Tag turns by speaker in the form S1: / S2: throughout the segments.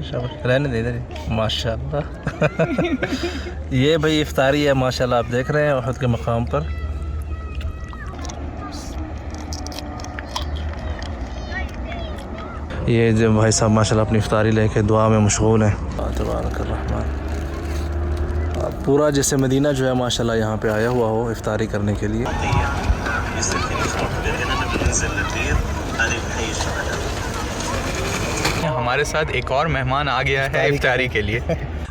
S1: शाबाश, रहने दे इधर माशाल्लाह। ये भाई इफ्तारी है माशाल्लाह, आप देख रहे हैं उहद के मकाम पर। ये जो भाई साहब माशाल्लाह अपनी इफ्तारी लेके दुआ में मशगूल हैं। तबारकर्रहमान, पूरा जैसे मदीना जो है माशाल्लाह यहाँ पे आया हुआ हो इफ्तारी करने के लिए।
S2: हमारे साथ एक और मेहमान आ गया है इफ्तारी के लिए।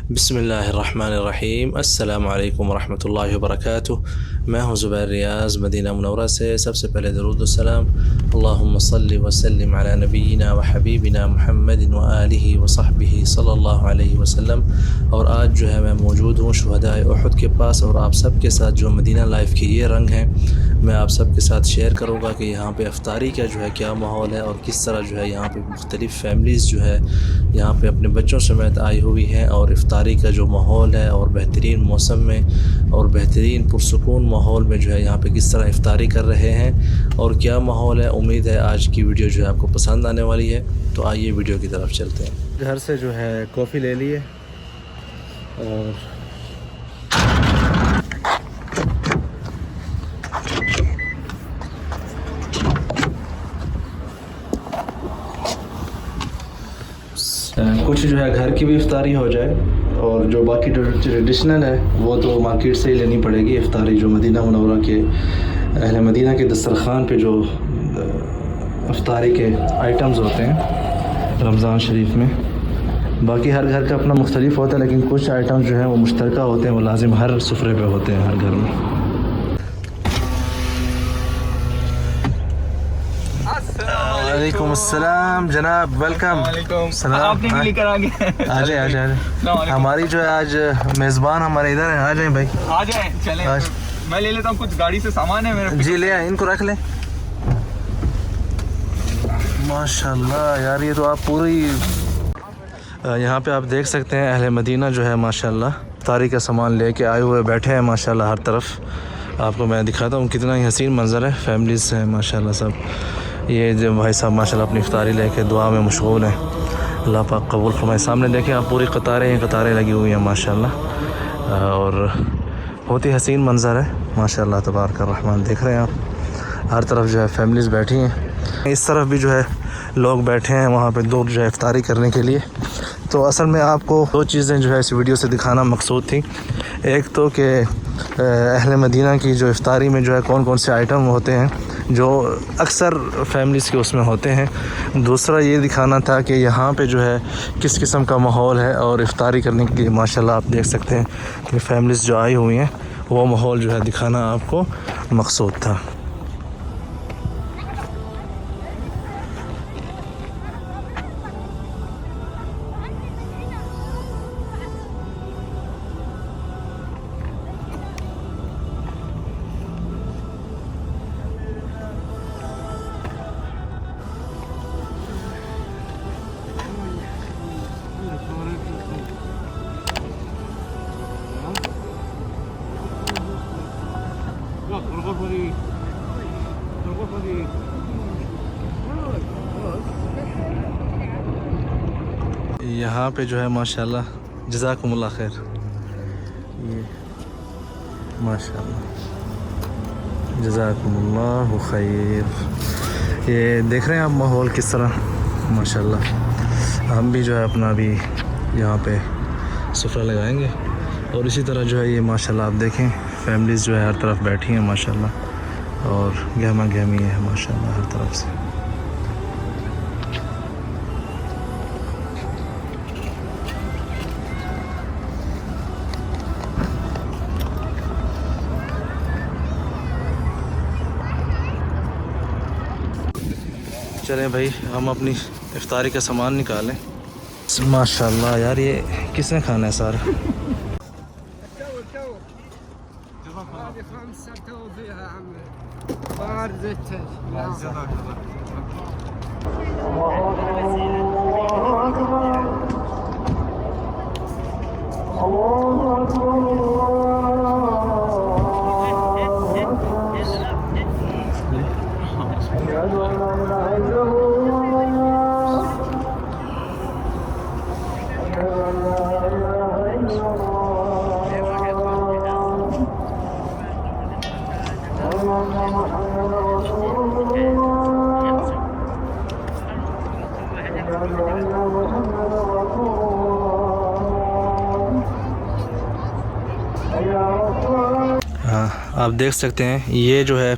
S1: बिस्मिल्लाहिर्रहमानिर्रहीम, अस्सलामु अलैकुम वरहमतुल्लाहि वबरकातुह। मैं हूँ ज़ुबैर रियाज़ मदीना मुनव्वरा से। सबसे पहले दरूद व सलाम अल्लाहुम्मा सल्लि व सल्लिम अला नबीना व हबीबिना मुहम्मदिन व आलिहि व सहबिहि सल्लल्लाहु अलैहि वसल्लम। और आज जो है मैं मौजूद हूँ शुहदाए उहद के पास, और आप सब के साथ जो मदीना लाइफ के ये रंग हैं मैं आप सब के साथ शेयर करूँगा कि यहाँ पे इफ्तारी का जो है क्या माहौल है, और किस तरह जो है यहाँ पे मुख्तलिफ़ फैमिलीज़ जो है यहाँ पे अपने बच्चों समेत आई हुई हैं, और इफ्तारी का जो माहौल है और बेहतरीन मौसम में और बेहतरीन पुरसुकून माहौल में जो है यहाँ पे किस तरह इफ्तारी कर रहे हैं और क्या माहौल है। उम्मीद है आज की वीडियो जो है आपको पसंद आने वाली है, तो आइए वीडियो की तरफ चलते हैं। घर से जो है कॉफ़ी ले लिए और कुछ जो है घर की भी इफ्तारी हो जाए, और जो बाकी ट्रेडिशनल है वो तो मार्केट से ही लेनी पड़ेगी। इफ्तारी जो मदीना मुनव्वरा के अहले मदीना के दस्तरखान पे जो इफ्तारी के आइटम्स होते हैं रमज़ान शरीफ में, बाकी हर घर का अपना मुख्तलिफ होता है, लेकिन कुछ आइटम्स जो हैं वो मुश्तरका होते हैं, वो लाजिम हर सुफ्रे पे होते हैं हर घर में। वालेकुम अस्सलाम जनाब, वेलकम।
S2: आप नहीं लेकर आ गए?
S1: आ जाए। हमारी जो है आज मेज़बान हमारे इधर है, आ जाए भाई,
S2: आ जाए। चलें, मैं ले लेता हूँ, कुछ गाड़ी से सामान है मेरे।
S1: जी ले आए, इनको रख लें। माशाल्लाह यार, ये तो आप पूरी यहाँ पे आप देख सकते हैं अहले मदीना जो है माशाल्लाह इफ्तारी का सामान लेके आए हुए बैठे हैं माशाल्लाह। हर तरफ आपको मैं दिखाता हूँ कितना ही हसीन मंज़र है, फैमिलीज़ हैं माशाल्लाह सब। ये जो भाई साहब माशाल्लाह अपनी इफ्तारी लेके दुआ में मशगूल हैं, अल्लाह पाक कबूल फरमाए। सामने देखें आप, पूरी कतारें लगी हुई हैं माशाल्लाह, और बहुत ही हसीन मंज़र है माशाल्लाह तबारकर्रहमान। देख रहे हैं आप, हर तरफ जो है फैमिलीज़ बैठी हैं, इस तरफ भी जो है लोग बैठे हैं वहाँ पे दूर जो है इफ्तारी करने के लिए। तो असल में आपको दो चीज़ें जो है इस वीडियो से दिखाना मकसूद थी। एक तो कि अहले मदीना की जो इफ्तारी में जो है कौन कौन से आइटम होते हैं जो अक्सर फैमिलीज़ के उसमें होते हैं। दूसरा ये दिखाना था कि यहाँ पे जो है किस किस्म का माहौल है, और इफ्तारी करने के लिए माशाल्लाह आप देख सकते हैं कि फैमिलीज़ जो आई हुई हैं वो माहौल जो है दिखाना आपको मकसूद था। यहाँ पे जो है माशाल्लाह जज़ाकुमुल्लाह खैर, ये माशाल्लाह जज़ाकुमुल्लाह खैर। ये देख रहे हैं आप माहौल किस तरह माशाल्लाह। हम भी जो है अपना भी यहाँ पे सुफ्रा लगाएंगे, और इसी तरह जो है ये माशाल्लाह आप देखें फैमिलीज़ जो है हर तरफ बैठी हैं माशाल्लाह, और गहमा गहमी है माशाल्लाह हर तरफ से। चलें भाई, हम अपनी इफ्तारी का सामान निकालें। माशाल्लाह यार, ये किसने खाना है सारा? हाँ, आप देख सकते हैं ये जो है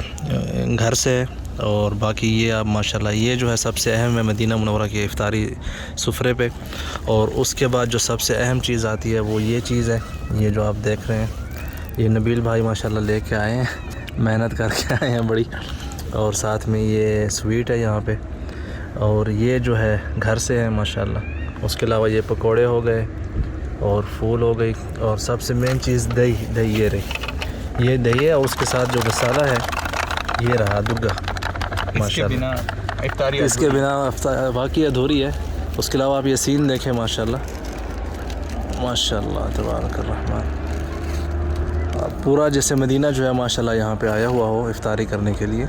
S1: घर से है और बाकी ये आप माशाल्लाह ये जो है सबसे अहम है मदीना मुनव्वरा के इफ्तारी सुफरे पे। और उसके बाद जो सबसे अहम चीज़ आती है वो ये चीज़ है, ये जो आप देख रहे हैं ये नबील भाई माशाल्लाह लेके आए हैं, मेहनत करके आए हैं बड़ी। और साथ में ये स्वीट है यहाँ पे, और ये जो है घर से है माशाल्लाह। उसके अलावा ये पकोड़े हो गए और फूल हो गई, और सबसे मेन चीज़ दही। दही ये रही, ये दही है और उसके साथ जो मसाला है ये रहा दुग्गा माशाल्लाह। इसके बिना बाकी अधूरी है। उसके अलावा आप ये सीन देखें माशाल्लाह, माशाल्लाह तबारक रहमान। पूरा जैसे मदीना जो है माशाल्लाह यहाँ पे आया हुआ हो इफ्तारी करने के लिए।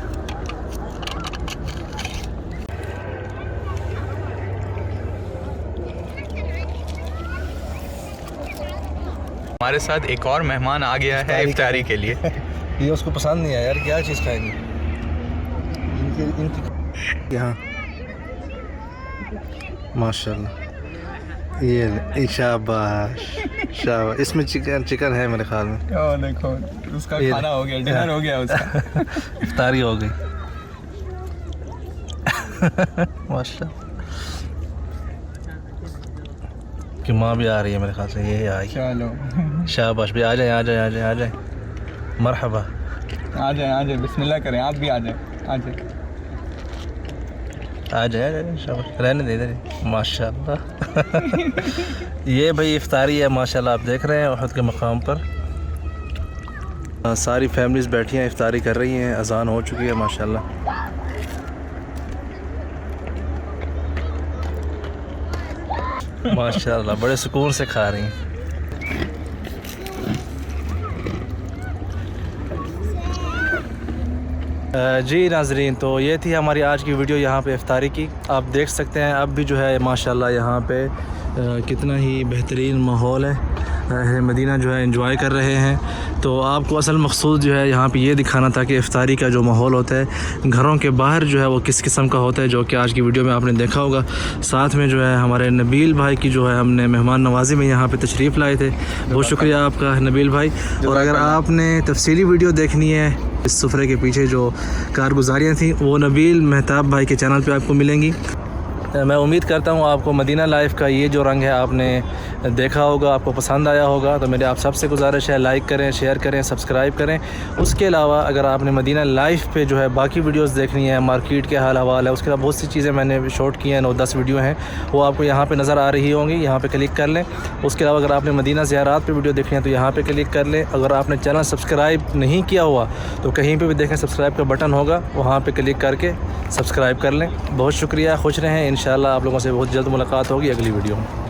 S2: हमारे साथ एक और मेहमान आ गया है इफ्तारी के लिए।
S1: ये उसको पसंद नहीं आया यार, क्या चीज़ खाएंगे इनकी यहाँ माशाल्लाह। ये शाबाश शाबाश, इसमें चिकन है मेरे ख्याल में।
S2: देखो उसका खाना हो गया, डिनर हो गया उसका।
S1: इफ्तारी हो गई माशाल्लाह। कि माँ भी आ रही है मेरे ख्याल से, ये आई।
S2: चलो
S1: शाबाश भी, आ जाए आ जाए आ जाए आ जाए, मरहबा।
S2: आ जाए बिस्मिल्लाह करें, आप भी आ जाए आ जाए
S1: आ जाए शाबाश, रहने दे इधर माशाल्लाह। ये भाई इफ्तारी है माशाल्लाह, आप देख रहे हैं उहद के मकाम पर सारी फैमिलीज़ बैठी हैं, इफ्तारी कर रही हैं, अजान हो चुकी है माशाल्लाह। माशाल्लाह बड़े सुकून से खा रही हैं। जी नाजरीन, तो ये थी हमारी आज की वीडियो यहाँ पे इफ्तारी की। आप देख सकते हैं अब भी जो है माशाल्लाह यहाँ पे कितना ही बेहतरीन माहौल है। मदीना जो है एंजॉय कर रहे हैं। तो आपको असल मकसूद जो है यहाँ पे ये दिखाना था कि इफ्तारी का जो माहौल होता है घरों के बाहर जो है वो किस किस्म का होता है, जो कि आज की वीडियो में आपने देखा होगा। साथ में जो है हमारे नबील भाई की जो है हमने मेहमान नवाजी में यहाँ पे तशरीफ़ लाए थे। बहुत शुक्रिया आपका नबील भाई। और अगर आपने तफसीली वीडियो देखनी है इस सुफरे के पीछे जो कारगुजारियाँ थी, वो नबील मेहताब भाई के चैनल पे आपको मिलेंगी। मैं उम्मीद करता हूँ आपको मदीना लाइफ का ये जो रंग है आपने देखा होगा, आपको पसंद आया होगा। तो मेरे आप सबसे गुजारिश है लाइक करें, शेयर करें, सब्सक्राइब करें। उसके अलावा अगर आपने मदीना लाइफ पे जो है बाकी वीडियोस देखनी है, मार्केट के हाल हवाल है, उसके अलावा बहुत सी चीज़ें मैंने शॉट की हैं, 9-10 वीडियो हैं, वो आपको यहाँ पे नज़र आ रही होंगी, यहाँ पे क्लिक कर लें। उसके अलावा अगर आपने मदीना ज़ियारात पे वीडियो देखनी है तो यहाँ पे क्लिक कर लें। अगर आपने चैनल सब्सक्राइब नहीं किया हुआ तो कहीं पे भी देखें सब्सक्राइब का बटन होगा, वहाँ पे क्लिक करके सब्सक्राइब कर लें। बहुत शुक्रिया, खुश रहें। इंशाल्लाह आप लोगों से बहुत जल्द मुलाकात होगी अगली वीडियो में।